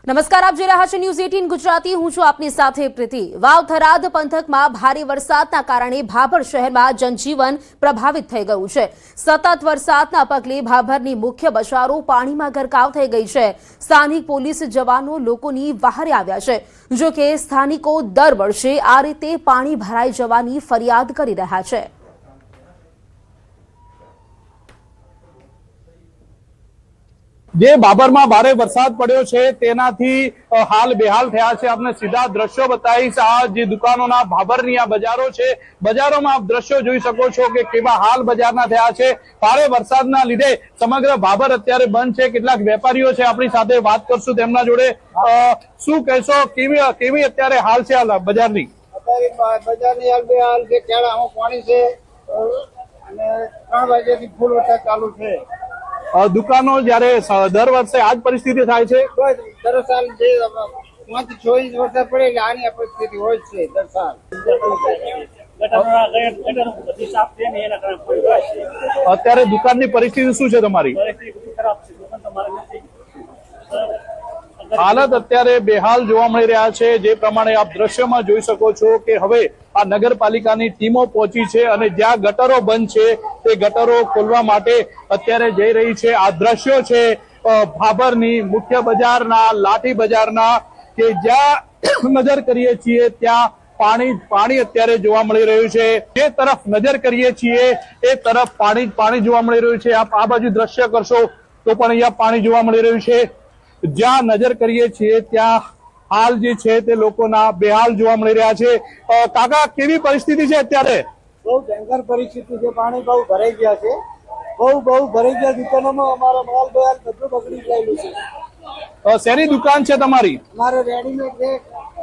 નમસ્કાર, આપ જોઈ રહ્યા છો ન્યૂઝ 18 ગુજરાતી। હું છું આપની સાથે પ્રીતિ। વાવ થરાદ પંથકમાં ભારે વરસાદના કારણે ભાભર શહેરમાં જનજીવન પ્રભાવિત થઈ ગયું છે। સતત વરસાદના પગલે ભાભરની મુખ્ય બજારો પાણીમાં ગરકાવ થઈ ગઈ છે। સ્થાનિક પોલીસ જવાનો લોકોની વહારે આવ્યા છે। જો કે સ્થાનિકો દર વર્ષે આ રીતે પાણી ભરાઈ જવાની ફરિયાદ કરી રહ્યા છે। જે બાબરમાં ભારે વરસાદ પડ્યો છે તેનાથી હાલ બેહાલ થયા છે। આપને સીધા દ્રશ્યો બતાવીશ। આ જે દુકાનોના ભાભરની આ બજારો છે, બજારોમાં આપ દ્રશ્યો જોઈ શકો છો કે કેવા હાલ બજારના થયા છે। ભારે વરસાદના લીધે સમગ્ર ભાભર અત્યારે બંધ છે। કેટલાક વેપારીઓ છે, આપણી સાથે વાત કરશું તેમના જોડે। શું કહેશો, કેવી અત્યારે હાલ છે આ બજારની? બજારની હાલ બેહાલ છે। કેળામાં પાણી છે અને 3 વાગ્યાથી ફૂલ વરસાદ ચાલુ છે। દુકાનો જયારે દર વર્ષે આજ પરિસ્થિતિ થાય છે? દર સાલ જે 5 થી 6 ઇંચ વરસાદ પડે એટલે આની પરિસ્થિતિ હોય છે દર સાલ। અત્યારે દુકાનની પરિસ્થિતિ શું છે તમારી? હાલત અત્યારે બેહાલ જોવા મળી રહ્યા છે। જે પ્રમાણે આપ દ્રશ્યમાં જોઈ શકો છો કે હવે આ નગરપાલિકાની ટીમો પહોંચી છે અને જ્યાં ગટરો બંધ છે તે ગટરો ખોલવા માટે અત્યારે જઈ રહી છે। આ દ્રશ્યો છે ભાભરની મુખ્ય બજારના, લાઠી બજારના, કે જ્યાં નજર કરીએ છીએ ત્યાં પાણી અત્યારે જોવા મળી રહ્યું છે। જે તરફ નજર કરીએ છીએ એ તરફ પાણી જોવા મળી રહ્યું છે। આપ આ બાજુ દ્રશ્ય કરશો તો પણ અહીંયા પાણી જોવા મળી રહ્યું છે। જ્યાં નજર કરીએ છીએ ત્યાં હાલ જે છે તે લોકોના બેહાલ જોવા મળી રહ્યા છે। કાકા, કેવી પરિસ્થિતિ છે અત્યારે? બહુ ભયંકર પરિસ્થિતિ છે। પાણી બહુ ભરાઈ ગયા છે, બહુ ભરાઈ ગયા। દુકાનોમાં અમારો માલ બેહાલ બધું બગડી ગયેલું છે। શેની દુકાન છે તમારી? અમારે રેડીમેડ છે,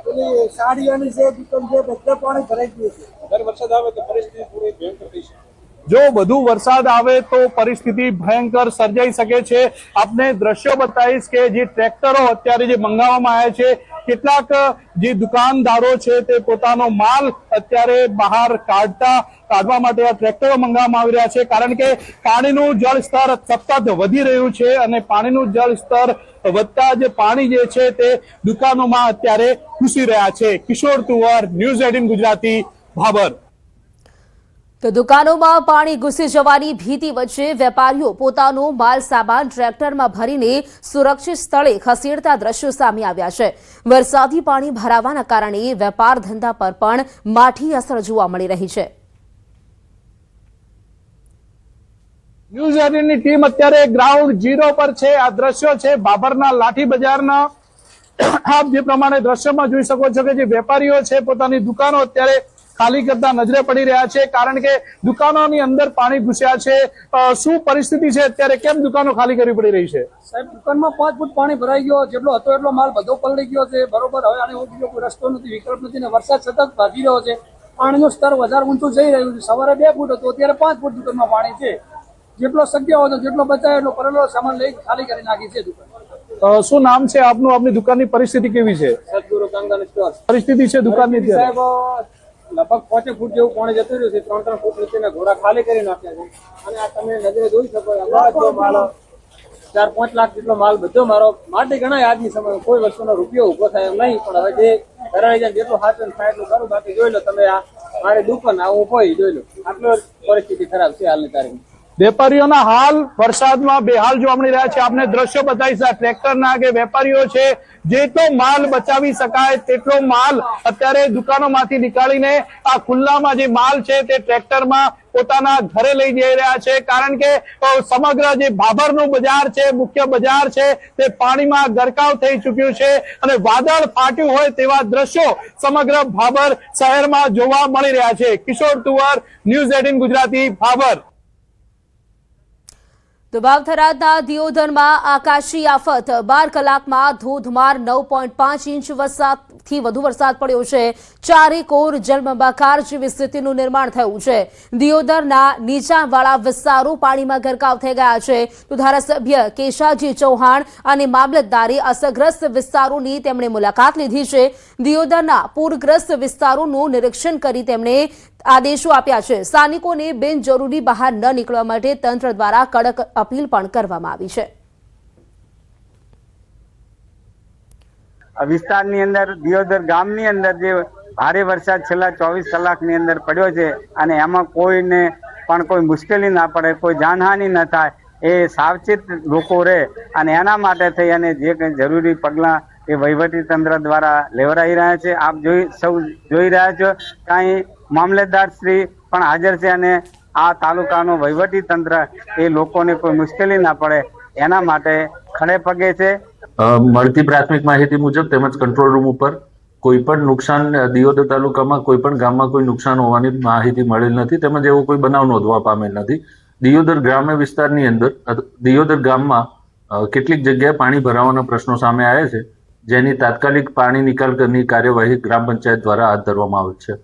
પેલી સાડીઓની છે દુકાન છે, બધે પાણી ભરાઈ ગયું છે। દર વરસાદ આવે તો પરિસ્થિતિ પૂરી ભયંકર થઈ છે। જો વધુ વરસાદ આવે તો પરિસ્થિતિ ભયંકર સર્જાઈ શકે છે। આપને દ્રશ્યો બતાવીશ કે જે ટ્રેક્ટરો અત્યારે જે મંગાવવામાં આવ્યા છે, કેટલાક જે દુકાનદારો છે તે પોતાનો માલ અત્યારે બહાર કાઢવા માટે આ ટ્રેક્ટરો મંગાવવામાં આવી રહ્યા છે। કારણ કે પાણીનું જળ સ્તર સતત વધી રહ્યું છે અને પાણીનું જળ સ્તર વધતા જ પાણી જે છે તે દુકાનોમાં અત્યારે ઘૂસી રહ્યા છે। કિશોર તુવર, ન્યૂઝ 18 ગુજરાતી, ભાભર। તો દુકાનોમાં પાણી ઘૂસી જવાની ભીતિ વચ્ચે વેપારીઓ પોતાનો માલ સામાન ટ્રેક્ટરમાં ભરીને સુરક્ષિત સ્થળે ખસેડતા દ્રશ્યો સામે આવ્યા છે। વરસાદી પાણી ભરાવાના કારણે વેપાર ધંધા પર પણ માઠી અસર જોવા મળી રહી છે। ન્યૂઝ 18 ની ટીમ અત્યારે ગ્રાઉન્ડ ઝીરો પર છે। આ દ્રશ્યો છે ભાભરના લાઠી બજારના। આપ જે પ્રમાણે દ્રશ્યમાં જોઈ શકો છો કે જે વેપારીઓ છે પોતાની દુકાનો અત્યારે ખાલી કરતા નજરે પડી રહ્યા છે। કારણ કે દુકાનોની અંદર પાણી ઘૂસ્યા છે। શું પરિસ્થિતિ છે અત્યારે? કેમ દુકાનો ખાલી કરવી પડી રહી છે? સાહેબ, દુકાનમાં 5 ફૂટ પાણી ભરાઈ ગયો। જેટલો હતો એટલો માલ બધો પલળી ગયો છે બરોબર। હવે આને બીજો કોઈ રસ્તો નથી, વિકલ્પ નથી ને વરસાદ સતત ભાગી રહ્યો છે। પાણીનું સ્તર વધારે ઊંચું જઈ રહ્યું છે। સવારે 2 ફૂટ હતું, અત્યારે 5 ફૂટ દુકાનમાં પાણી છે। જેટલો શક્ય હોય જેટલો બચાય એટલો કરેલો સામાન લઈ ખાલી કરી નાખી છે દુકાન। શું નામ છે આપનું? આપની દુકાનની પરિસ્થિતિ કેવી છે? સદગુરુ કાંગા સ્ટોર પરિસ્થિતિ છે દુકાનની સાહેબ, લગભગ 5 ફૂટ જેવું પાણી જતું રહ્યું છે। 3-3 ફૂટ નીચેના ઘોડા ખાલી કરી નાખ્યા છે અને આ તમે નજરે જોઈ શકો બધો માલ 4-5 લાખ જેટલો માલ બધો મારો માટે ગણાય આજની સમય। કોઈ વસ્તુનો રૂપિયો ઉભો થાય એમ નહીં, પણ હવે જે ધરાઈ જાય જેટલું હાથન થાય એટલું કરું। બાકી જોઈ લો તમે, આ મારી દુકાન આ ઉભો જોઈ લો, આટલો પરિસ્થિતિ ખરાબ છે હાલની તારીખમાં। વેપારીઓના હાલ વરસાદમાં બેહાલ જોવા મળી રહ્યા છે। આપને દ્રશ્યો બતાવીશ આ ટ્રેક્ટરના કે વેપારીઓ છે જેટલો માલ બચાવી શકાય તેટલો માલ અત્યારે દુકાનોમાંથી નીકાળીને આ ખુલ્લામાં જે માલ છે તે ટ્રેક્ટરમાં પોતાના ઘરે લઈ જઈ રહ્યા છે। કારણ કે સમગ્ર જે ભાભરનું બજાર છે, મુખ્ય બજાર છે, તે પાણીમાં ગરકાવ થઈ ચુક્યું છે અને વાદળ ફાટ્યું હોય તેવા દ્રશ્યો સમગ્ર ભાભર શહેરમાં જોવા મળી રહ્યા છે। કિશોર તુવર, ન્યૂઝ 18 ગુજરાતી, ભાભર। તો વાવ થરાદના દિયોદરમાં આકાશી આફત। 12 કલાકમાં ધોધમાર 9.5 ઇંચ વરસાદથી વધુ વરસાદ પડ્યો છે। ચારેકોર જળબંબાકાર જેવી સ્થિતિનું નિર્માણ થયું છે। દિયોદરના નીચાણવાળા વિસ્તારો પાણીમાં ગરકાવ થઈ ગયા છે। તો ધારાસભ્ય કેશાજી ચૌહાણ અને મામલતદારે અસરગ્રસ્ત વિસ્તારોની તેમણે મુલાકાત લીધી છે। દિયોદરના પૂરગ્રસ્ત વિસ્તારોનું નિરીક્ષણ કરી તેમણે આદેશો આપ્યા છે। સ્થાનિકોને બિનજરૂરી બહાર ન નીકળવા માટે તંત્ર દ્વારા કડક અપીલ પણ કરવામાં આવી છે। વિસ્તારની અંદર દિયોદર ગામની અંદર જે ભારે વરસાદ છેલ્લા 24 કલાકની અંદર પડ્યો છે અને એમાં કોઈને પણ કોઈ મુશ્કેલી ના પડે, કોઈ જાનહાનિ ન થાય, એ સાવચેત લોકો રહે અને એના માટે થઈ અને જે કંઈ જરૂરી પગલાં એ વહીવટી તંત્ર દ્વારા લેવરાઈ રહ્યા છે. આપ સૌ જોઈ રહ્યા છો કે અહીં મામલેદાર શ્રી પણ હાજર છે અને આ તાલુકાનો વહીવટી તંત્ર એ લોકોને કોઈ મુશ્કેલી ના પડે એના માટે ખડે પગે છે. મળતી પ્રાથમિક માહિતી મુજબ તેમજ કંટ્રોલ રૂમ ઉપર કોઈ પણ નુકસાન દિયોદર તાલુકામાં કોઈ પણ ગામમાં કોઈ નુકસાન હોવાની માહિતી મળેલ નથી તેમજ એવો કોઈ બનાવ નોંધવા પામેલ નથી. દિયોદર ગ્રામ્ય વિસ્તારની અંદર દિયોદર ગામમાં કેટલીક જગ્યાએ પાણી ભરાવાના પ્રશ્નો સામે આવ્યા છે, જેની તાત્કાલિક પાણી નિકાલની કાર્યવાહી ગ્રામ પંચાયત દ્વારા હાથ ધરવામાં આવે છે.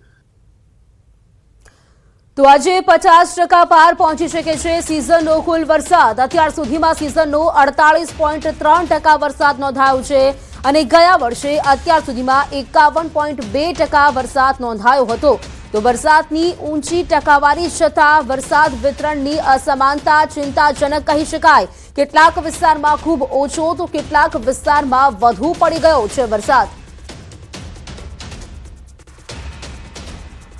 તો આજે 50% પાર પહોંચી શકે છે સિઝનનો કુલ વરસાદ. અત્યાર સુધીમાં સિઝનનો 48.3% વરસાદ નોંધાયો છે અને ગયા વર્ષે અત્યાર સુધીમાં 51.2% વરસાદ નોંધાયો હતો. તો વરસાદની ઊંચી ટકાવારી છતાં વરસાદ વિતરણની અસમાનતા ચિંતાજનક કહી શકાય. કેટલાક વિસ્તારમાં ખૂબ ઓછો તો કેટલાક વિસ્તારમાં વધુ પડી ગયો છે વરસાદ.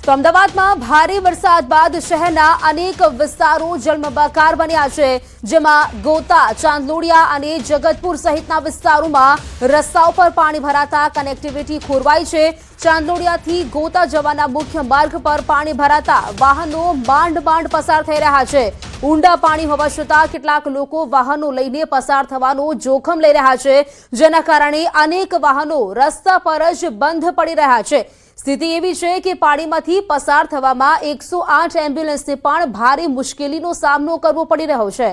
તો અમદાવાદમાં ભારે વરસાદ બાદ શહેરના અનેક વિસ્તારો જળબંબાકાર બન્યા છે, જેમાં ગોતા, ચાંદલોડિયા અને જગતપુર સહિતના વિસ્તારોમાં રસ્તાઓ પર પાણી ભરાતા કનેક્ટિવિટી ખોરવાઈ છે. ચાંદલોડિયાથી ગોતા જવાના મુખ્ય માર્ગ પર પાણી ભરાતા વાહનો માંડ પસાર થઈ રહ્યા છે. ઊંડા પાણી હોવા છતાં કેટલાક લોકો વાહનો લઈને પસાર થવાનું જોખમ લઈ રહ્યા છે, જેના કારણે અનેક વાહનો રસ્તા પર જ બંધ પડી રહ્યા છે. સ્થિતિ એવી છે કે પાણીમાંથી પસાર થવામાં 108 એમ્બ્યુલન્સને પણ ભારે મુશ્કેલીનો સામનો કરવો પડી રહ્યો છે.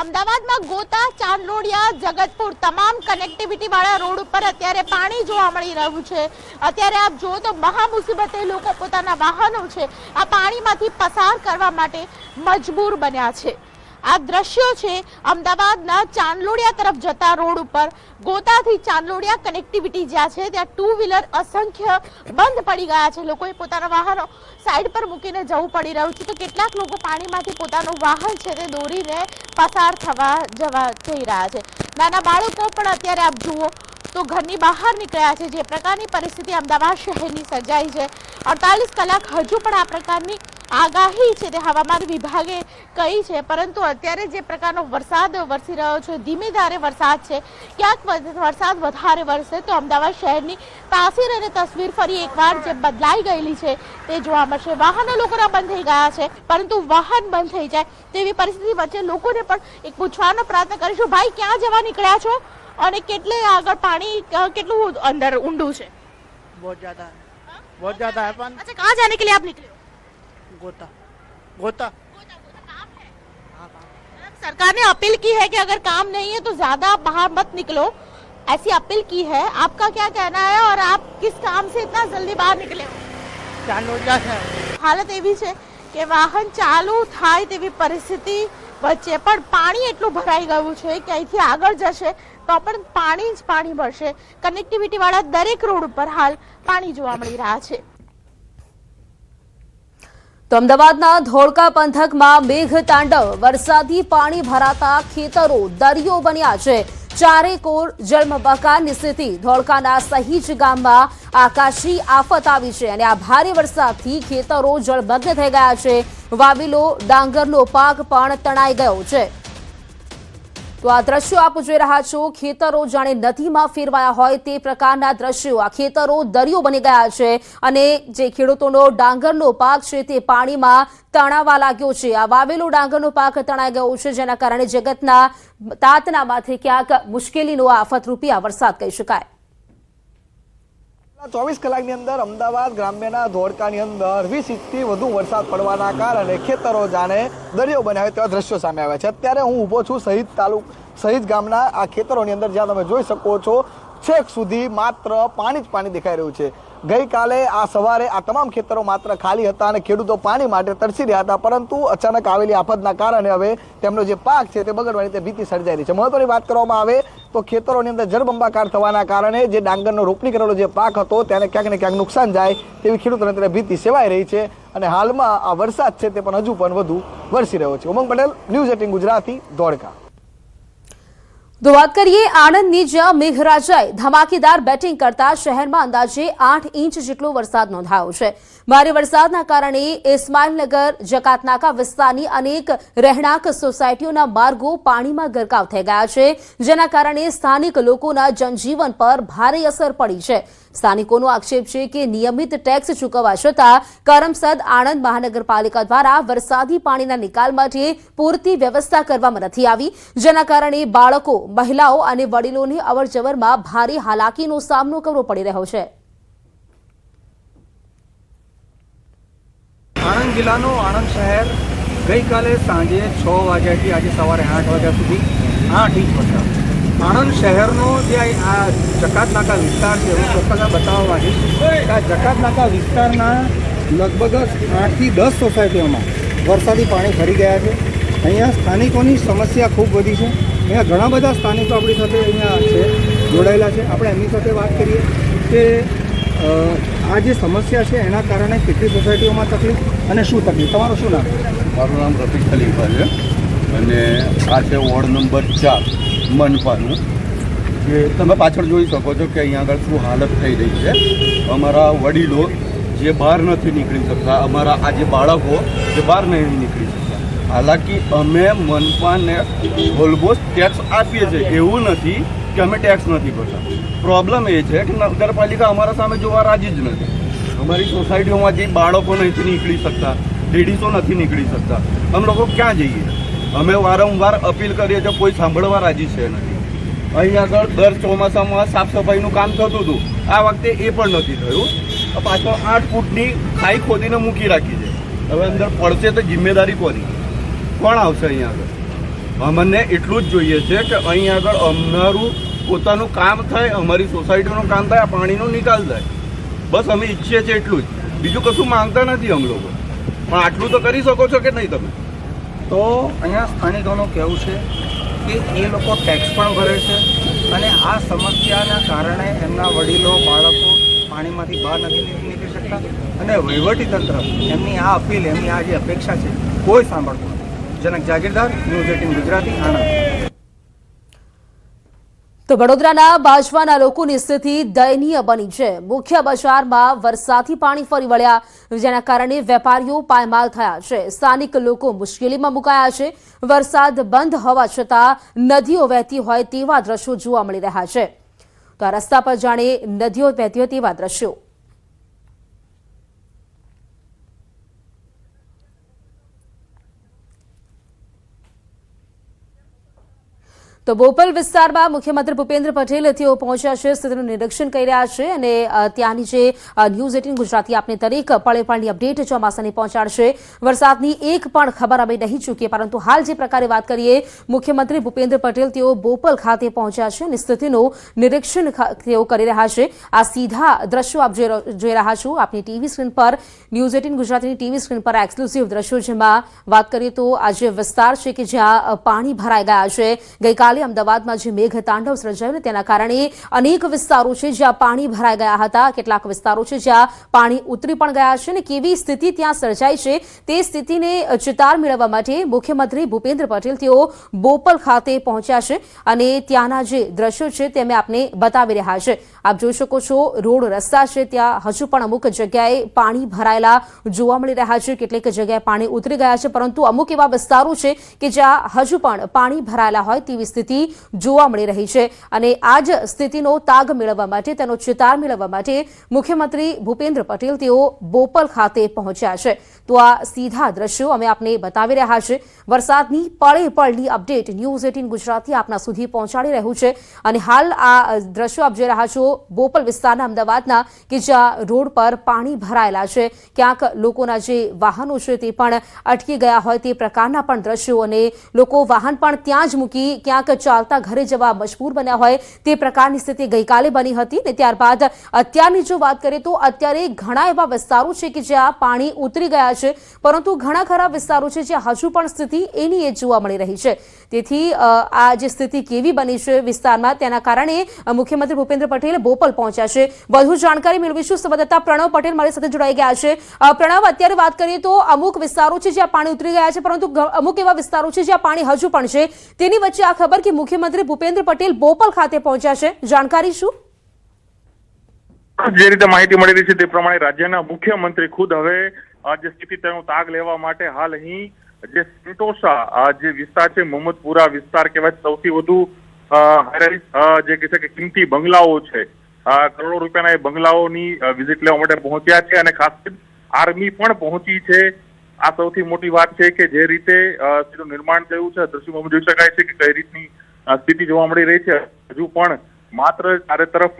અમદાવાદમાં ગોતા, ચાંદલોડિયા, જગતપુર તમામ કનેક્ટિવિટી વાળા રોડ ઉપર અત્યારે પાણી જોવા મળી રહ્યું છે. અત્યારે આપ જુઓ તો મહા મુસીબતે લોકો પોતાના વાહનો છે આ પાણીમાંથી પસાર કરવા માટે મજબૂર બન્યા છે. આ દ્રશ્યો છે અમદાવાદના ચાંદલોડિયા તરફ જતા રોડ ઉપર. ગોતાથી ચાંદલોડિયા કનેક્ટિવિટી જ્યાં છે ત્યાં ટુ વ્હીલર અસંખ્ય બંધ પડી ગયા છે. લોકોએ પોતાના વાહનો સાઈડ પર મૂકીને જવું પડી રહ્યું છે. તો કેટલાક લોકો પાણીમાંથી પોતાનું વાહન છે તે દોરીને પસાર જવા જઈ રહ્યા છે. નાના બાળકો પણ અત્યારે આપ જુઓ તો ઘરની બહાર નીકળ્યા છે. જે પ્રકારની પરિસ્થિતિ અમદાવાદ શહેરની સર્જાઈ છે, 48 કલાક હજુ પણ આ પ્રકારની આગાહી છે તે હવામાન વિભાગે કહી છે, પરંતુ અત્યારે જે પ્રકારનો વરસાદ વરસી રહ્યો છે, ધીમે ધારે વરસાદ છે, ક્યાંક વરસાદ વધારે વરસે તો અમદાવાદ શહેરની તાસીર અને તસવીર ફરી એકવાર જે બદલાઈ ગયેલી છે તે જોવા મળશે. વાહનો લોકોના બંધ થઈ ગયા છે, પરંતુ વાહન બંધ થઈ જાય તેવી પરિસ્થિતિ વચ્ચે લોકોને પણ એક પૂછવાનો પ્રયત્ન કરીશું, ભાઈ ક્યાં જવા નીકળ્યા છો અને કેટલે આગળ પાણી કેટલું અંદર ઊંડું છે? बहुत ज़्यादा है पानी. अच्छा, कहाँ जाने के लिए आप निकले हो? गोता सरकार ने अपील की है कि अगर काम नहीं है तो ज्यादा बाहर मत निकलो, ऐसी अपील की है. आपका क्या कहना है और आप किस काम से इतना जल्दी बाहर निकले हो? चांदलोडिया से. हालत एवी છે કે વાહન ચાલુ થાય તેવી પરિસ્થિતિ વચ્ચે પણ પાણી એટલું ભરાઈ ગયું છે કે અહીંથી આગળ જશે તો પણ પાણી જ પાણી ભરશે. કનેક્ટિવિટી વાળા દરેક રોડ ઉપર હાલ પાણી જોવા મળી રહ્યા છે. તો અમદાવાદના ધોળકા પંથકમાં મેઘતાંડવ. વરસાદી પાણી ભરાતા ખેતરો દરિયો બન્યા છે. ચારેકોર જળબંબાકારની સ્થિતિ. ધોળકાના સહીજ ગામમાં આકાશી આફત આવી છે અને આ ભારે વરસાદથી ખેતરો જળમગ્ન થઈ ગયા છે. વાવેલો ડાંગરનો પાક પણ તણાઈ ગયો છે. તો આ દ્રશ્યો આપ જોઈ રહ્યા છો, ખેતરો જાણે નદીમાં ફેરવાયા હોય તે પ્રકારના દ્રશ્યો. આ ખેતરો દરિયો બની ગયા છે અને જે ખેડૂતોનો ડાંગરનો પાક છે તે પાણીમાં તણાવા લાગ્યો છે. આ વાવેલો ડાંગરનો પાક તણાઈ ગયો છે, જેના કારણે જગતના તાતના માથે ક્યાંક મુશ્કેલીનો આફતરૂપી આ વરસાદ કહી શકાય. 24 કલાકની અંદર અમદાવાદ ગ્રામ્યના ધોળકાની અંદર 20 ઇંચથી વધુ વરસાદ પડવાના કારણે ખેતરો જાણે દરિયો બન્યા હોય તેવા દ્રશ્યો સામે આવ્યા છે. અત્યારે હું ઊભો છું શહીદ ગામના આ ખેતરોની અંદર, જ્યાં તમે જોઈ શકો છો છેક સુધી માત્ર પાણી જ પાણી દેખાઈ રહ્યું છે. ગઈકાલે આ સવારે આ તમામ ખેતરો માત્ર ખાલી હતા અને ખેડૂતો પાણી માટે તરસી રહ્યા હતા, પરંતુ અચાનક આવેલી આફતના કારણે હવે તેમનો જે પાક છે તે બગડવાની તે ભીતિ સર્જાઈ રહી છે. મહત્વની વાત કરવામાં આવે તો ખેતરોની અંદર જળબંબાકાર થવાના કારણે જે ડાંગરનો રોપણી કરેલો જે પાક હતો તેને ક્યાંક ને ક્યાંક નુકસાન જાય તેવી ખેડૂતોને ત્યારે ભીતિ સેવાઈ રહી છે. અને હાલમાં આ વરસાદ છે તે પણ હજુ પણ વધુ વરસી રહ્યો છે. ઉમંગ પટેલ, ન્યૂઝ 18 ગુજરાતી, ધોળકા. તો વાત કરીએ આણંદની, જ્યાં મેઘરાજાએ ધમાકેદાર બેટિંગ કરતા શહેરમાં અંદાજે 8 ઇંચ જેટલો વરસાદ નોંધાયો છે. ભારે વરસાદના કારણે ઇસ્માઇલનગર જકાતનાકા વિસ્તારની અનેક રહેણાંક સોસાયટીઓના માર્ગો પાણીમાં ગરકાવ થઈ ગયા છે, જેના કારણે સ્થાનિક લોકોના જનજીવન પર ભારે અસર પડી છે. સ્થાનિકોનો આક્ષેપ છે કે નિયમિત ટેક્સ ચૂકવવા છતાં કરમસદ આણંદ મહાનગરપાલિકા દ્વારા વરસાદી પાણીના નિકાલ માટે પૂરતી વ્યવસ્થા કરવામાં નથી આવી, જેના કારણે બાળકો, મહિલાઓ અને વડીલોને અવરજવરમાં ભારે હાલાકીનો સામનો કરવો પડી રહ્યો છે. આણંદ જિલ્લાનું આણંદ શહેર ગઈકાલે સાંજે 6 વાગ્યાથી આજે સવારે 8 વાગ્યા સુધી 8 ઇંચ વરસાદ. આણંદ શહેરનો જે આ જકાતનાકા વિસ્તાર છે, હું ચોક્કસ બતાવવા માંગીશ કે આ જકાતનાકા વિસ્તારના લગભગ 8 થી 10 સોસાયટીઓમાં વરસાદી પાણી ભરી ગયા છે. અહીંયા સ્થાનિકોની સમસ્યા ખૂબ વધી છે. અહીંયા ઘણા બધા સ્થાનિકો આપણી સાથે અહીંયા છે, જોડાયેલા છે. આપણે એમની સાથે વાત કરીએ કે આ જે સમસ્યા છે એના કારણે કેટલી સોસાયટીઓમાં તકલીફ અને શું તકલીફ. તમારું શું નામ? મારું નામ રફીક ખલીફા છે અને આ છે વોર્ડ નંબર 4 મનપાનું. જે તમે પાછળ જોઈ શકો છો કે અહીંયા આગળ શું હાલત થઈ રહી છે. અમારા વડીલો જે બહાર નથી નીકળી શકતા, અમારા આ જે બાળકો જે બહાર નહીં નીકળી શકતા. હાલાકી અમે મનપાને ઓલમોસ્ટ ટેક્સ આપીએ છીએ, એવું નથી કે અમે ટેક્સ નથી ભરતા. પ્રોબ્લેમ એ છે કે નગરપાલિકા અમારા સામે જોવા રાજી જ નથી. અમારી સોસાયટીઓમાંથી બાળકો નથી નીકળી શકતા, લેડીઝો નથી નીકળી શકતા. અમે લોકો ક્યાં જઈએ? અમે વારંવાર અપીલ કરીએ છીએ, કોઈ સાંભળવા રાજી છે નથી. અહીં આગળ દર ચોમાસામાં સાફ સફાઈનું કામ થતું હતું, આ વખતે એ પણ નથી થયું. પાછળ 8 ફૂટની ખાઈ ખોદીને મૂકી રાખી છે. હવે અંદર પડશે તો જિમ્મેદારી કોની? કોણ આવશે અહીં આગળ? અમને એટલું જ જોઈએ છે કે અહીં આગળ અમારું પોતાનું કામ થાય, અમારી સોસાયટીનું કામ થાય, આ પાણીનો નિકાલ થાય. બસ અમે ઈચ્છીએ છીએ એટલું જ, બીજું કશું માંગતા નથી અમે લોકો. પણ આટલું તો કરી શકો છો કે નહીં તમે? તો અહીંયા સ્થાનિકોનું કહેવું છે કે એ લોકો ટેક્સ પણ ભરે છે અને આ સમસ્યાના કારણે એમના વડીલો, બાળકો પાણીમાંથી બહાર નથી નીકળી શકતા અને વહીવટીતંત્ર એમની આ અપીલ, એમની આ જે અપેક્ષા છે કોઈ સાંભળતું નથી. જનક જાગીરદાર, ન્યૂઝ 18 ગુજરાતી, આણંદ. તો વડોદરાના બાજવાના લોકોની સ્થિતિ દયનીય બની છે. મુખ્ય બજારમાં વરસાદી પાણી ફરી વળ્યા, જેના કારણે વેપારીઓ પાયમાલ થયા છે. સ્થાનિક લોકો મુશ્કેલીમાં મુકાયા છે. વરસાદ બંધ હોવા છતાં નદીઓ વહેતી હોય તેવા દ્રશ્યો જોવા મળી રહ્યા છે. તો આ રસ્તા પર જાણે નદીઓ વહેતી હોય તેવા દ્રશ્યો. તો બોપલ વિસ્તારમાં મુખ્યમંત્રી ભૂપેન્દ્ર પટેલ તેઓ પહોંચ્યા છે, સ્થિતિનું નિરીક્ષણ કરી રહ્યા છે અને ત્યાંની જે ન્યૂઝ 18 ગુજરાતી આપને દરેક પળે પળની અપડેટ ચોમાસાની પહોંચાડશે. વરસાદની એક પણ ખબર અમે નહીં ચૂકીએ, પરંતુ હાલ જે પ્રકારે વાત કરીએ, મુખ્યમંત્રી ભૂપેન્દ્ર પટેલ તેઓ બોપલ ખાતે પહોંચ્યા છે અને સ્થિતિનું નિરીક્ષણ તેઓ કરી રહ્યા છે. આ સીધા દ્રશ્યો આપ જોઈ રહ્યા છો આપની ટીવી સ્ક્રીન પર, ન્યૂઝ 18 ગુજરાતીની ટીવી સ્ક્રીન પર એક્સક્લુઝિવ દ્રશ્યો, જેમાં વાત કરીએ તો આ જે વિસ્તાર છે કે જ્યાં પાણી ભરાઈ ગયા છે. ગઈકાલે અમદાવાદમાં જે મેઘ તાંડવ સર્જાયું તેના કારણે અનેક વિસ્તારો છે જ્યાં પાણી ભરાઈ ગયા હતા. કેટલાક વિસ્તારો છે જ્યાં પાણી ઉતરી પણ ગયા છે અને કેવી સ્થિતિ ત્યાં સર્જાઈ છે તે સ્થિતિને ચિતાર મેળવવા માટે મુખ્યમંત્રી ભૂપેન્દ્ર પટેલ તેઓ બોપલ ખાતે પહોંચ્યા છે અને ત્યાંના જે દ્રશ્યો છે તે અમે આપને બતાવી રહ્યા છે. આપ જોઈ શકો છો રોડ રસ્તા છે ત્યાં હજુ પણ અમુક જગ્યાએ પાણી ભરાયેલા જોવા મળી રહ્યા છે. કેટલીક જગ્યાએ પાણી ઉતરી ગયા છે, પરંતુ અમુક એવા વિસ્તારો છે કે જ્યાં હજુ પણ પાણી ભરાયેલા હોય તેવી સ્થિતિ જોવા મળી રહી છે અને આ જ સ્થિતિનો તાગ મેળવવા માટે, તેનો ચિતાર મેળવવા માટે મુખ્યમંત્રી ભૂપેન્દ્ર પટેલ તેઓ બોપલ ખાતે પહોંચ્યા છે. તો આ સીધા દ્રશ્યો અમે આપને બતાવી રહ્યા છે. વરસાદની પળે પળની અપડેટ ન્યૂઝ 18 ગુજરાતી આપના સુધી પહોંચાડી રહ્યું છે અને હાલ આ દ્રશ્યો આપ જોઈ રહ્યા છો બોપલ વિસ્તારના અમદાવાદના કે જ્યાં રોડ પર પાણી ભરાયેલા છે. ક્યાંક લોકોના જે વાહનો છે તે પણ અટકી ગયા હોય તે પ્રકારના પણ દ્રશ્યો અને લોકો વાહન પણ ત્યાં જ મૂકી ક્યાંક ચાલતા ઘરે જવા મજબૂર બન્યા હોય તે પ્રકારની સ્થિતિ ગઈકાલે બની હતી અને ત્યારબાદ અત્યારની જો વાત કરીએ તો અત્યારે ઘણા એવા વિસ્તારો છે કે જ્યાં પાણી ઉતરી ગયા છે, પરંતુ ઘણા ખરા વિસ્તારો છે જ્યાં હજુ પણ સ્થિતિ એની એ જોવા મળી રહી છે. તેથી આ જે સ્થિતિ કેવી બની છે વિસ્તારમાં તેના કારણે મુખ્યમંત્રી ભૂપેન્દ્ર પટેલ બોપલ પહોંચ્યા છે. વધુ જાણકારી મેળવીશું. સંવાદદાતા પ્રણવ પટેલ મારી સાથે જોડાઈ ગયા છે. પ્રણવ, અત્યારે વાત કરીએ તો અમુક વિસ્તારો છે જ્યાં પાણી ઉતરી ગયા છે, પરંતુ અમુક એવા વિસ્તારો છે જ્યાં પાણી હજુ પણ છે. તેની વચ્ચે આ ખબર કારણ કે મુખ્યમંત્રી ભૂપેન્દ્ર પટેલ બોપલ ખાતે પહોંચ્યા છે, જાણકારી શું? જે રીતે માહિતી મળી રહી છે તે પ્રમાણે રાજ્યના મુખ્યમંત્રી ખુદ હવે જે સ્થિતિ તેનો તાગ લેવા માટે હાલ અહીં જે સંતોષા જે વિસ્તાર છે, મોહમ્મદપુરા વિસ્તાર કહેવાય, સૌથી વધુ જે કહે છે કે કિંમતી બંગલાઓ છે, કરોડો રૂપિયાના એ બંગલાઓની વિઝિટ લેવા માટે પહોંચ્યા છે અને ખાસ કરીને આર્મી પણ પહોંચી છે. આ સૌથી મોટી વાત છે કે જે રીતે સીધું નિર્માણ થયું છે, દ્રશ્યોમાં જોઈ શકાય છે કે કઈ રીતની સ્થિતિ જોવા મળી રહી છે. હજુ પણ માત્ર ચારે તરફ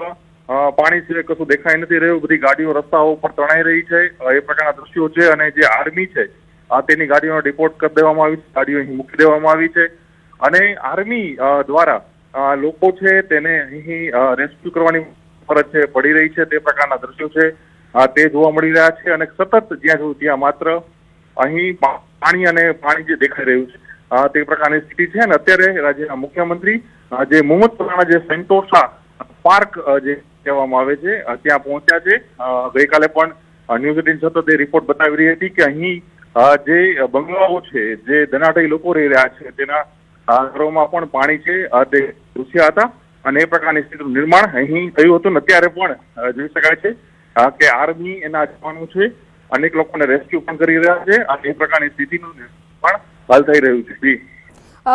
પાણી સિવાય કશું દેખાઈ નથી રહ્યું. બધી ગાડીઓ રસ્તાઓ પર તણાઈ રહી છે, એ પ્રકારના દ્રશ્યો છે. અને જે આર્મી છે તેની ગાડીઓનો રિપોર્ટ કરી દેવામાં આવી છે, ગાડીઓ અહીં મૂકી દેવામાં આવી છે અને આર્મી દ્વારા લોકો છે તેને અહીં રેસ્ક્યુ કરવાની ફરજ છે પડી રહી છે. તે પ્રકારના દ્રશ્યો છે તે જોવા મળી રહ્યા છે અને સતત જ્યાં માત્ર અહીં પાણી અને પાણી જે દેખાઈ રહ્યું છે તે પ્રકારની સ્થિતિ છે. અને અત્યારે રાજ્યના મુખ્યમંત્રી જે મોહમ્મદપુરાના જે સેન્ટોસા પાર્ક જે કહેવામાં આવે છે ત્યાં પહોંચ્યા છે. ગઈકાલે પણ ન્યૂઝ 18 સતત એ રિપોર્ટ બતાવી રહી હતી કે અહીં જે બંગલાઓ છે, જે ધનાઢ્ય લોકો રહી રહ્યા છે, તેના ઘરોમાં પણ પાણી છે તે ઘૂસ્યા હતા અને એ પ્રકારની સ્થિતિનું નિર્માણ અહીં થયું હતું. અત્યારે પણ જોઈ શકાય છે કે આર્મી એના જવાનો છે, અનેક લોકોને રેસ્ક્યુ પણ કરી રહ્યા છે અને એ પ્રકારની સ્થિતિનું નિર્માણ હાલ થઈ રહ્યું છે.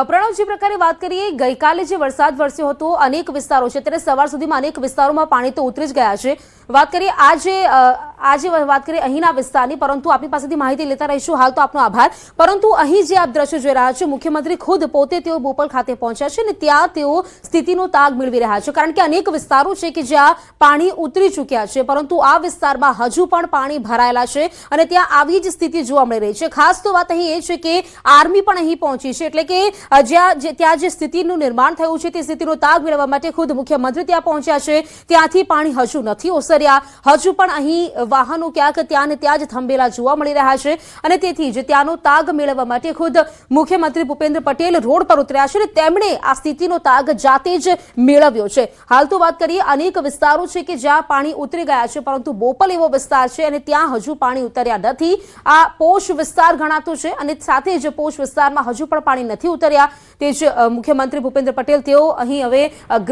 પ્રણવ, જે પ્રકારે વાત કરીએ, ગઈકાલે જે વરસાદ વરસ્યો હતો અનેક વિસ્તારો છે, ત્યારે સવાર સુધીમાં અનેક વિસ્તારોમાં પાણી તો ઉતરી જ ગયા છે. વાત કરીએ આજે વાત કરીએ અહીંના વિસ્તારની, પરંતુ આપની પાસેથી માહિતી લેતા રહીશું. હાલ તો આપનો આભાર. પરંતુ અહીં જે આપ દ્રશ્યો જોઈ રહ્યા છો, મુખ્યમંત્રી ખુદ પોતે તેઓ બોપલ ખાતે પહોંચ્યા છે અને ત્યાં તેઓ સ્થિતિનો તાગ મેળવી રહ્યા છે, કારણ કે અનેક વિસ્તારો છે કે જ્યાં પાણી ઉતરી ચૂક્યા છે, પરંતુ આ વિસ્તારમાં હજુ પણ પાણી ભરાયેલા છે અને ત્યાં આવી જ સ્થિતિ જોવા મળી રહી છે. ખાસ તો વાત અહીં એ છે કે આર્મી પણ અહીં પહોંચી છે, એટલે કે ત્યાં જે સ્થિતિનું નિર્માણ થયું છે તે સ્થિતિનો તાગ મેળવવા માટે ખુદ મુખ્યમંત્રી ત્યાં પહોંચ્યા છે. ત્યાંથી પાણી હજુ નથી ઓસર્યા, હજુ પણ અહીં વાહનો ક્યાંક ત્યાં ને ત્યાં જ થંભેલા જોવા મળી રહ્યા છે અને તેથી જ ત્યાંનો તાગ મેળવવા માટે ખુદ મુખ્યમંત્રી ભૂપેન્દ્ર પટેલ રોડ પર ઉતર્યા છે અને તેમણે આ સ્થિતિનો તાગ જાતે જ મેળવ્યો છે. હાલ તો વાત કરીએ, અનેક વિસ્તારો છે કે જ્યાં પાણી ઉતરી ગયા છે, પરંતુ બોપલ એવો વિસ્તાર છે અને ત્યાં હજુ પાણી ઉતર્યા નથી. આ પોશ વિસ્તાર ગણાતો છે અને સાથે જ પોશ વિસ્તારમાં હજુ પણ પાણી નથી ઉતર્યા. તે જ મુખ્યમંત્રી ભૂપેન્દ્ર પટેલ તેઓ અહીં હવે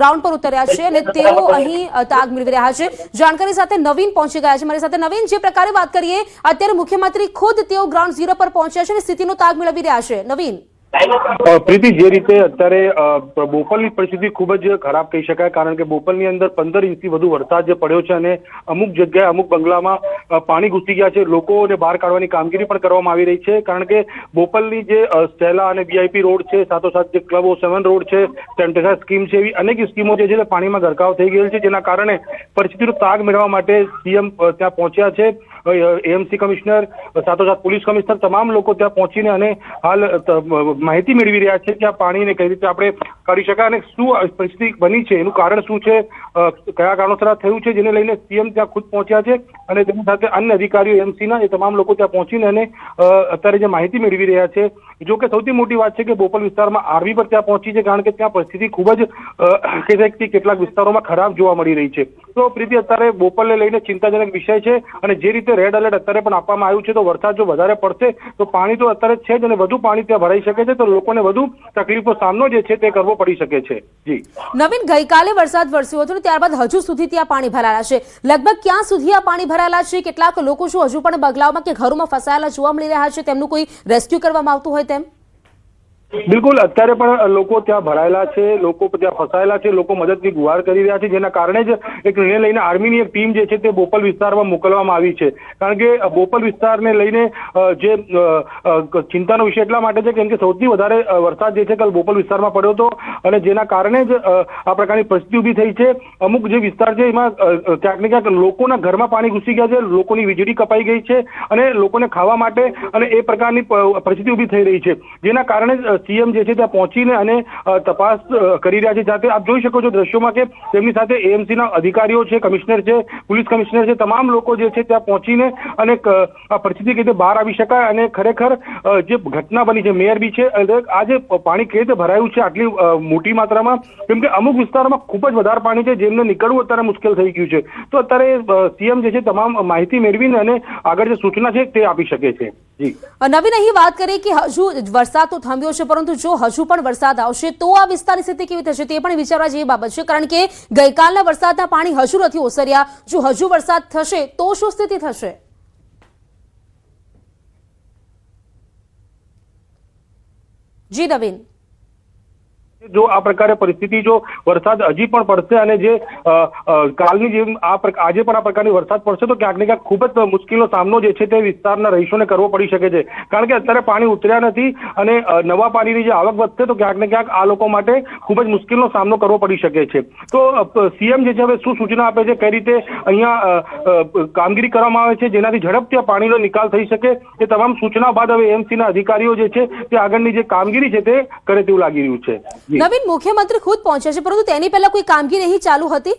ગ્રાઉન્ડ પર ઉતર્યા છે અને તેઓ અહીં તાગ મેળવી રહ્યા છે. જાણકારી સાથે નવીન પહોંચી ગયા છે મારી સાથે. નવીન, જે પ્રકારે વાત કરીએ, અત્યારે મુખ્યમંત્રી ખુદ તેઓ ગ્રાઉન્ડ ઝીરો પર પહોંચ્યા છે અને સ્થિતિનો તાગ મેળવી રહ્યા છે. નવીન, પ્રીતિ, જે રીતે અત્યારે બોપલની પરિસ્થિતિ ખૂબ જ ખરાબ કહી શકાય, કારણ કે બોપલની અંદર 15 ઇંચથી વધુ વરસાદ જે પડ્યો છે અને અમુક જગ્યાએ અમુક બંગલામાં પાણી ઘૂસી ગયા છે. લોકોને બહાર કાઢવાની કામગીરી પણ કરવામાં આવી રહી છે, કારણ કે બોપલની જે સ્ટેલા અને VIP રોડ છે, સાથોસાથ જે ક્લબ 7 રોડ છે, સેન્ટેસા સ્કીમ છે, એવી અનેક સ્કીમો જે છે તે પાણીમાં ગરકાવ થઈ ગયેલ છે, જેના કારણે પરિસ્થિતિનો તાગ મેળવવા માટે CM ત્યાં પહોંચ્યા છે. AMC કમિશનર, સાથોસાથ પોલીસ કમિશનર, તમામ લોકો ત્યાં પહોંચીને અને હાલ માહિતી મેળવી રહ્યા છે કે આ પાણીને કઈ રીતે આપણે કાઢી શકાય અને શું પરિસ્થિતિ બની છે, એનું કારણ શું છે, કયા કારણોસર થયું છે, જેને લઈને CM ત્યાં ખુદ પહોંચ્યા છે અને તેની સાથે અન્ય અધિકારીઓ AMCના એ તમામ લોકો ત્યાં પહોંચીને અને અત્યારે જે માહિતી મેળવી રહ્યા છે. જો કે સૌથી મોટી વાત છે કે બોપલ વિસ્તારમાં આર્મી પર ત્યાં પહોંચી છે, કારણ કે ત્યાં પરિસ્થિતિ ખૂબ જ કેટલાક વિસ્તારોમાં ખરાબ જોવા મળી રહી છે. તો પ્રીતિ, અત્યારે બોપલને લઈને ચિંતાજનક વિષય છે અને જે રીતે રેડ એલર્ટ અત્યારે પણ આપવામાં આવ્યું છે, તો વરસાદ જો વધારે પડશે તો પાણી તો અત્યારે છે જ અને વધુ પાણી ત્યાં ભરાઈ શકે છે, તો લોકોને વધુ તકલીફનો સામનો જે છે તે કરવો પડી શકે છે. જી નવીન, ગઈકાલે વરસાદ વરસ્યો હતો ત્યારબાદ હજુ સુધી ત્યાં પાણી ભરાયેલા છે. લગભગ ક્યાં સુધી આ પાણી ભરાયેલા છે? કેટલાક લોકો શું હજુ પણ બંગલાઓમાં કે ઘરોમાં ફસાયેલા જોવા મળી રહ્યા છે? તેમનું કોઈ રેસ્ક્યુ કરવામાં આવતું હોય તેમ? બિલકુલ, અત્યારે પણ લોકો ત્યાં ભરાયેલા છે, લોકો ત્યાં ફસાયેલા છે, લોકો મદદની ગુહાર કરી રહ્યા છે, જેના કારણે જ એક નિર્ણય લઈને આર્મીની એક ટીમ જે છે તે બોપલ વિસ્તારમાં મોકલવામાં આવી છે. કારણ કે બોપલ વિસ્તારને લઈને જે ચિંતાનો વિષય એટલા માટે છે કેમ કે સૌથી વધારે વરસાદ જે છે કાલ બોપલ વિસ્તારમાં પડ્યો હતો અને જેના કારણે જ આ પ્રકારની પરિસ્થિતિ ઊભી થઈ છે. અમુક જે વિસ્તાર છે એમાં ક્યાંક ને ક્યાંક લોકોના ઘરમાં પાણી ઘૂસી ગયા છે, લોકોની વીજળી કપાઈ ગઈ છે અને લોકોને ખાવા માટે અને એ પ્રકારની પરિસ્થિતિ ઊભી થઈ રહી છે, જેના કારણે CM જે છે ત્યાં પહોંચીને અને તપાસ કરી રહ્યા છે. જાતે આપ જોઈ શકો છો દ્રશ્યોમાં કે તેમની સાથે AMCના અધિકારીઓ છે, કમિશનર છે, પોલીસ કમિશનર છે, તમામ લોકો જે છે ત્યાં પહોંચીને અને આ પરિસ્થિતિ કઈ રીતે બહાર આવી શકાય અને ખરેખર જે ઘટના બની છે, મેયર બી છે, આ જે પાણી કઈ રીતે ભરાયું છે આટલી મોટી માત્રામાં, કેમ કે અમુક વિસ્તારોમાં ખૂબ જ વધારે પાણી છે, જેમને નીકળવું અત્યારે મુશ્કેલ થઈ ગયું છે. તો અત્યારે CM જે છે તમામ માહિતી મેળવીને અને આગળ જે સૂચના છે તે આપી શકે છે. જી નવીન અહીં વાત કરીએ કે હજુ વરસાદ તો થંભ્યો છે, પરંતુ જો હજુ પણ વરસાદ આવશે તો આ વિસ્તારની સ્થિતિ કેવી થશે તે પણ વિચારવા જેવી બાબત છે, કારણ કે ગઈકાલના વરસાદના પાણી હજુ નથી ઓસર્યા. જો હજુ વરસાદ થશે તો શું સ્થિતિ થશે? જી નવીન. જો આ પ્રકારે પરિસ્થિતિ જો વરસાદ હજી પણ પડશે અને જે કાલની જેમ આજે પણ આ પ્રકારની વરસાદ પડશે તો ક્યાંક ને ક્યાંક ખૂબ જ મુશ્કેલીનો સામનો જે છે તે વિસ્તારના રહીશોને કરવો પડી શકે છે, કારણ કે અત્યારે પાણી ઉતર્યા નથી અને નવા પાણીની જે આવક વધશે તો ક્યાંક ને ક્યાંક આ લોકો માટે ખૂબ જ મુશ્કેલીનો સામનો કરવો પડી શકે છે. તો સીએમ જે છે હવે શું સૂચના આપે છે, કઈ રીતે અહીંયા કામગીરી કરવામાં આવે છે જેનાથી ઝડપથી આ પાણીનો નિકાલ થઈ શકે, એ તમામ સૂચના બાદ હવે એમસીના અધિકારીઓ જે છે તે આગળની જે કામગીરી છે તે કરે તેવું લાગી રહ્યું છે. નવીન, મુખ્યમંત્રી ખુદ પહોંચ્યા છે, પરંતુ તેની પહેલા કોઈ કામગીરી અહીં ચાલુ હતી?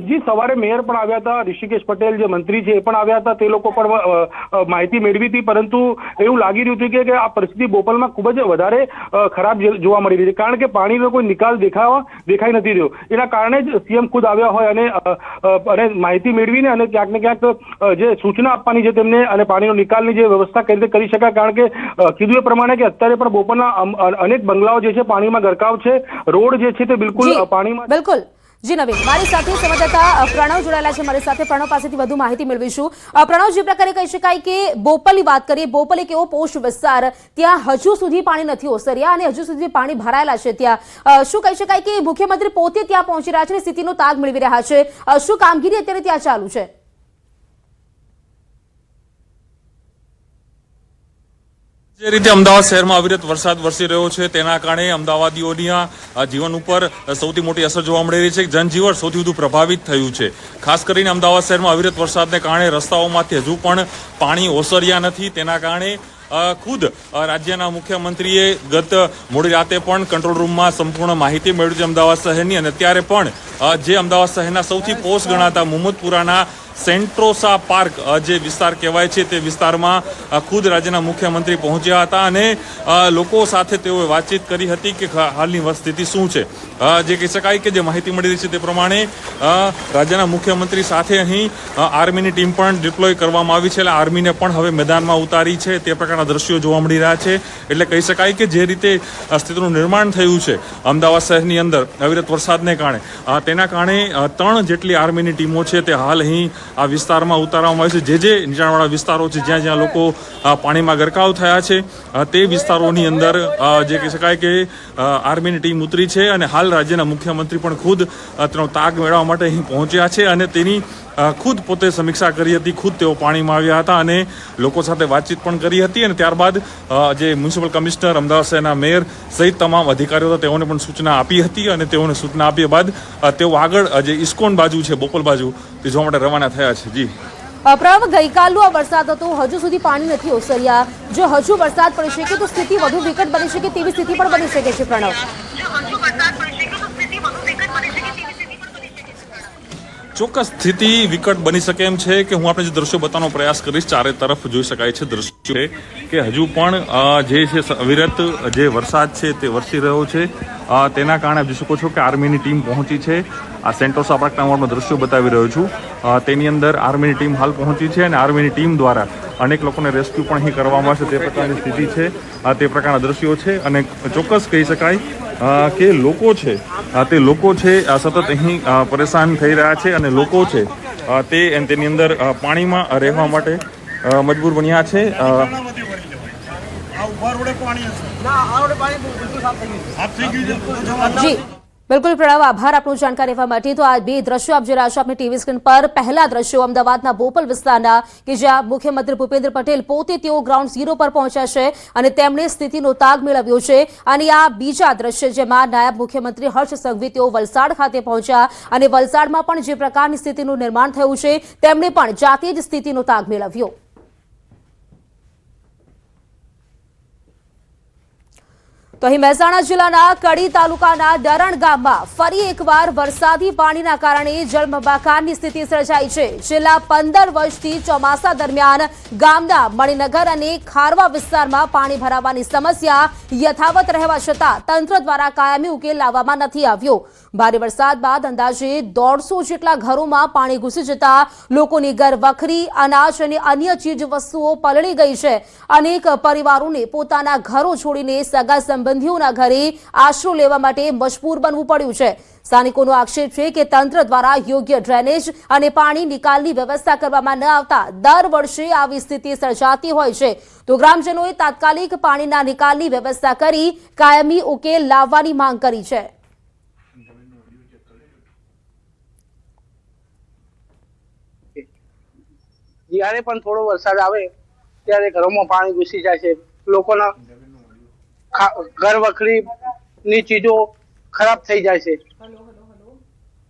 જી સવારે મેયર પણ આવ્યા હતા, ઋષિકેશ પટેલ જે મંત્રી છે એ પણ આવ્યા હતા, તે લોકો પણ માહિતી મેળવી હતી, પરંતુ એવું લાગી રહ્યું હતું કે આ પરિસ્થિતિ બોપલમાં ખૂબ જ વધારે ખરાબ જોવા મળી રહી છે, કારણ કે પાણીનો કોઈ નિકાલ દેખાઈ નથી રહ્યો. એના કારણે જ સીએમ ખુદ આવ્યા હોય અને માહિતી મેળવીને અને ક્યાંક ને ક્યાંક જે સૂચના આપવાની છે તેમને અને પાણીનો નિકાલની જે વ્યવસ્થા કઈ રીતે કરી શકાય, કારણ કે કીધું એ પ્રમાણે કે અત્યારે પણ બોપલના અનેક બંગલાઓ જે છે પાણીમાં ગરકાવ છે, રોડ જે છે તે બિલકુલ પાણીમાં. બિલકુલ. જી નવીન, મારી સાથે સંવાદદાતા પ્રણવ જોડાયેલા છે, મારી સાથે પ્રણવ પાસેથી વધુ માહિતી મેળવીશું. પ્રણવ, જે પ્રકારે કહી શકાય કે બોપલની વાત કરીએ, બોપલ એક એવો પોસ્ટ વિસ્તાર ત્યાં હજુ સુધી પાણી નથી ઓસર્યા અને હજુ સુધી પાણી ભરાયેલા છે. ત્યાં શું કહી શકાય કે મુખ્યમંત્રી પોતે ત્યાં પહોંચી રહ્યા છે અને સ્થિતિનો તાગ મેળવી રહ્યા છે, શું કામગીરી અત્યારે ત્યાં ચાલુ છે? જે રીતે અમદાવાદ શહેરમાં અવિરત વરસાદ વરસી રહ્યો છે તેના કારણે અમદાવાદીઓના જીવન ઉપર સૌથી મોટી અસર જોવા મળી રહી છે. જનજીવન સૌથી વધુ પ્રભાવિત થયું છે. ખાસ કરીને અમદાવાદ શહેરમાં અવિરત વરસાદને કારણે રસ્તાઓમાંથી હજુ પણ પાણી ઓસર્યા નથી. તેના કારણે ખુદ રાજ્યના મુખ્યમંત્રીએ ગત મોડી રાતે પણ કંટ્રોલ રૂમમાં સંપૂર્ણ માહિતી મેળવી છે અમદાવાદ શહેરની, અને અત્યારે પણ જે અમદાવાદ શહેરના સૌથી પોશ ગણાતા મોહમ્મદપુરાના સેન્ટ્રોસા પાર્ક જે વિસ્તાર કહેવાય છે તે વિસ્તારમાં ખુદ રાજ્યના મુખ્યમંત્રી પહોંચ્યા હતા અને લોકો સાથે તેઓએ વાતચીત કરી હતી કે હાલની સ્થિતિ શું છે. જે કહી શકાય કે જે માહિતી મળી રહી છે તે પ્રમાણે રાજ્યના મુખ્યમંત્રી સાથે અહીં આર્મીની ટીમ પણ ડિપ્લોય કરવામાં આવી છે, એટલે આર્મીને પણ હવે મેદાનમાં ઉતારી છે. તે પ્રકારના દ્રશ્યો જોવા મળી રહ્યા છે. એટલે કહી શકાય કે જે રીતે સ્થિતિનું નિર્માણ થયું છે અમદાવાદ શહેરની અંદર અવિરત વરસાદને કારણે, તેના કારણે 3 જેટલી આર્મીની ટીમો છે તે હાલ અહીં આ વિસ્તારમાં ઉતારવામાં આવી છે. જે નીચાણવાળા વિસ્તારો છે જ્યાં જ્યાં લોકો પાણીમાં ગરકાવ થયા છે તે વિસ્તારોની અંદર જે કહી શકાય કે આર્મીની ટીમ ઉતરી છે અને હાલ રાજ્યના મુખ્યમંત્રી પણ ખુદ તેનો તાગ મેળવવા માટે અહીં પહોંચ્યા છે અને તેની ખુદ પોતે સમીક્ષા કરી હતી. ખુદ તેઓ પાણીમાં આવ્યા હતા અને લોકો સાથે વાતચીત પણ કરી હતી અને ત્યારબાદ જે મ્યુનિસિપલ કમિશનર, અમદાવાદ શહેરના મેયર સહિત તમામ અધિકારીઓ હતા તેઓને પણ સૂચના આપી હતી અને તેઓને સૂચના આપ્યા બાદ તેઓ આગળ જે ઇસ્કોન બાજુ છે, બોપલ બાજુ, તે જોવા માટે રવાના થયા છે. જી પ્રણવ, ગઈકાલનો આ વરસાદ હતો, હજુ સુધી પાણી નથી ઓસર્યા. જો હજુ વરસાદ પડી શકે તો સ્થિતિ વધુ વિકટ બની શકે તેવી સ્થિતિ પણ બની શકે છે. પ્રણવ, ચોક્કસ સ્થિતિ વિકટ બની શકે એમ છે કે હું આપણે જે દ્રશ્યો બતાવવાનો પ્રયાસ કરીશ, ચારે તરફ જોઈ શકાય છે દ્રશ્યો કે હજુ પણ જે છે અવિરત જે વરસાદ છે તે વરસી રહ્યો છે. તેના કારણે જોઈ શકો છો કે આર્મીની ટીમ પહોંચી છે. આ સેન્ટોસા પાર્કના હું દ્રશ્યો બતાવી રહ્યો છું. તેની અંદર આર્મીની ટીમ હાલ પહોંચી છે અને આર્મીની ટીમ દ્વારા અનેક લોકોને રેસ્ક્યુ પણ અહીં કરવામાં આવશે. તે પ્રકારની સ્થિતિ છે, તે પ્રકારના દ્રશ્યો છે અને ચોક્કસ કહી શકાય કે લોકો છે તે લોકો છે સતત અહીં પરેશાન થઈ રહ્યા છે અને લોકો છે તેની અંદર પાણીમાં રહેવા માટે મજબૂર બન્યા છે. જી બિલકુલ પ્રણવ, આભાર આપનું જાણકારી આપવા માટે. તો આ 2 દ્રશ્યો આપ જોઈ રહ્યા છો આપની ટીવી સ્ક્રીન પર. પહેલા દ્રશ્યો અમદાવાદના બોપલ વિસ્તારના કે જ્યાં મુખ્યમંત્રી ભૂપેન્દ્ર પટેલ પોતે તેઓ ગ્રાઉન્ડ ઝીરો પર પહોંચ્યા છે અને તેમણે સ્થિતિનો તાગ મેળવ્યો છે. અને આ બીજા દ્રશ્ય જેમાં નાયબ મુખ્યમંત્રી હર્ષ સંઘવી તેઓ વલસાડ ખાતે પહોંચ્યા અને વલસાડમાં પણ જે પ્રકારની સ્થિતિનું નિર્માણ થયું છે તેમણે પણ જાતે જ સ્થિતિનો તાગ મેળવ્યો. તો અહીં મહેસાણા જિલ્લાના કડી તાલુકાના ડરણ ગામમાં ફરી એકવાર વરસાદી પાણીના કારણે જળબંબાકારની સ્થિતિ સર્જાઈ છે. છેલ્લા 15 વર્ષથી ચોમાસા દરમિયાન ગામના મણિનગર અને ખારવા વિસ્તારમાં પાણી ભરાવાની સમસ્યા યથાવત રહેવા છતાં તંત્ર દ્વારા કાયમી ઉકેલ લાવવામાં નથી આવ્યો. ભારે વરસાદ બાદ અંદાજે 150 જેટલા ઘરોમાં પાણી ઘૂસી જતા લોકોની ઘરવખરી, અનાજ અને અન્ય ચીજ વસ્તુઓ પલળી ગઈ છે. અનેક પરિવારોને પોતાના ઘરો છોડીને સગા સંબંધીઓના ઘરે આશરો લેવા માટે મજબૂર બનવું પડ્યું છે. સ્થાનિકોનો આક્ષેપ છે કે તંત્ર દ્વારા યોગ્ય ડ્રેનેજ અને પાણી નિકાલની વ્યવસ્થા કરવામાં ન આવતા દર વર્ષે આવી સ્થિતિ સર્જાતી હોય છે. તો ગ્રામજનોએ તાત્કાલિક પાણીના નિકાલની વ્યવસ્થા કરી કાયમી ઉકેલ લાવવાની માંગ કરી છે. જ્યારે પણ થોડો વરસાદ આવે ત્યારે ઘરોમાં પાણી ઘૂસી જાય છે. લોકોના ઘર વખરીની ચીજો ખરાબ થઈ જાય છે.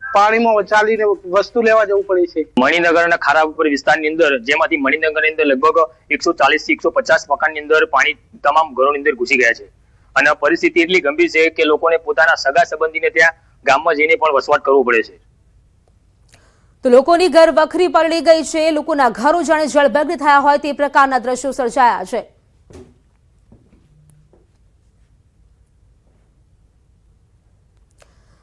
પાણીમાં ચાલીને વસ્તુ લેવા જવું પડે છે. મણિનગર અને ખારાપુર વિસ્તારની અંદર, જેમાંથી મણિનગરની અંદર લગભગ 140 થી 150 મકાનની અંદર પાણી તમામ ઘરોની અંદર ઘૂસી ગયા છે અને પરિસ્થિતિ એટલી ગંભીર છે કે લોકોને પોતાના સગા સંબંધીને ત્યાં ગામમાં જઈને પણ વસવાટ કરવો પડે છે. તો લોકોની ઘર વખરી પલળી ગઈ છે. લોકોના ઘરો જાણે જળમગ્ન થયા હોય તે પ્રકારના દ્રશ્યો સર્જાયા છે.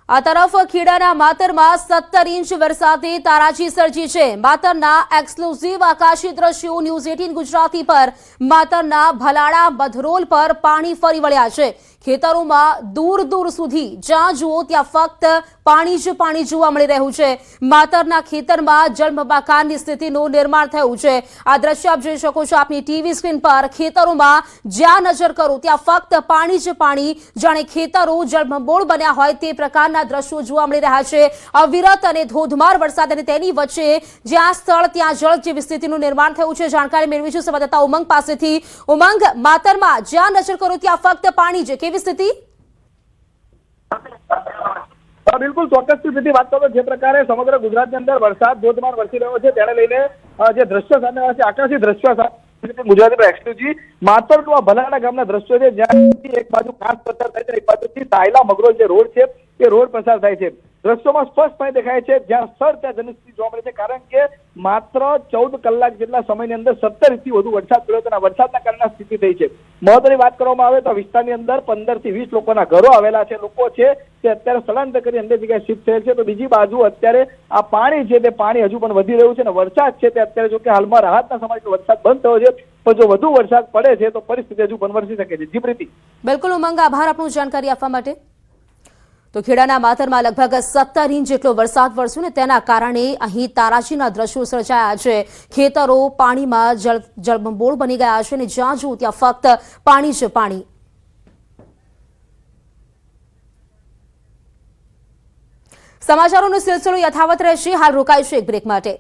આ તરફ ખેડાના માતરમાં 17 ઇંચ વરસાદે તારાજી સર્જી છે. માતરના એક્સક્લુઝિવ આકાશી દ્રશ્યો ન્યૂઝ 18 ગુજરાતી પર માતરના ભલાડા મધરોલ પર પાણી ફરી વળ્યા છે. ખેતરોમાં દૂર દૂર સુધી જ્યાં જુઓ ત્યાં ફક્ત પાણી જ પાણી જોવા મળી રહ્યું છે. માતરના ખેતરમાં જળબંબાકારની સ્થિતિનું નિર્માણ થયું છે. આ દ્રશ્ય આપ જોઈ શકો છો આપની ટીવી સ્ક્રીન પર. ખેતરોમાં જ્યાં નજર કરો ત્યાં ફક્ત પાણી જ પાણી, જાણે ખેતરો જળબંબોળ બન્યા હોય તે પ્રકારના દ્રશ્યો જોવા મળી રહ્યા છે. અવિરત અને ધોધમાર વરસાદ અને તેની વચ્ચે જ્યાં સ્થળ ત્યાં જળ જેવી સ્થિતિનું નિર્માણ થયું છે. જાણકારી મેળવીશું સંવાદદાતા ઉમંગ પાસેથી. ઉમંગ, માતરમાં જ્યાં નજર કરો ત્યાં ફક્ત પાણી જ, કેવી સ્થિતિ? બિલકુલ ચોક્કસથી સ્થિતિ વાત કરો. જે પ્રકારે સમગ્ર ગુજરાતની અંદર વરસાદ ધોધમાર વરસી રહ્યો છે તેને લઈને જે દ્રશ્યો સામે આવ્યા છે, આકાશી દ્રશ્યો ગુજરાતી પર એક્સક્લુઝિવ માતરનું આ ભલાડા ગામના દ્રશ્યો છે, જ્યાં એક બાજુ કાંસ પસાર થાય છે, એક બાજુથી સાયલા મગરોલ જે રોડ છે એ રોડ પસાર થાય છે. દ્રશ્યોમાં સ્પષ્ટપણે દેખાય છે જ્યાં સ્થળ ત્યાં જનસ્થિતિ જોવા મળે છે, કારણ કે માત્ર 14 કલાક જેટલા સમયની અંદર 17 ઇંચથી વધુ વરસાદ પડ્યો હતો અને વરસાદના કારણે સ્થિતિ થઈ છે. મહત્વની વાત કરવામાં આવે તો વિસ્તારની અંદર 15 થી 20 લોકોના ઘરો આવેલા છે. લોકો છે તે અત્યારે સ્થળાંતર કરી અન્ય જગ્યાએ શિફ્ટ થયેલ છે. તો બીજી બાજુ અત્યારે આ પાણી છે તે પાણી હજુ પણ વધી રહ્યું છે અને વરસાદ છે તે અત્યારે જો કે હાલમાં રાહતના સમયે વરસાદ બંધ થયો છે, પણ જો વધુ વરસાદ પડે છે તો પરિસ્થિતિ હજુ પણ વરસી શકે છે. જી પ્રીતિ. બિલકુલ ઉમંગ, આભાર આપનું જાણકારી આપવા માટે. તો ખેડાના માતરમાં લગભગ 17 ઇંચ જેટલો વરસાદ વરસ્યો ને તેના કારણે અહીં તારાજીના દ્રશ્યો સર્જાયા છે. ખેતરો પાણીમાં જળબંબોળ બની ગયા છે અને જ્યાં જુઓ ત્યાં ફક્ત પાણી જ પાણી. સમાચારોનો સિલસિલો યથાવત રહેશે. હાલ રોકાઈશું એક બ્રેક માટે.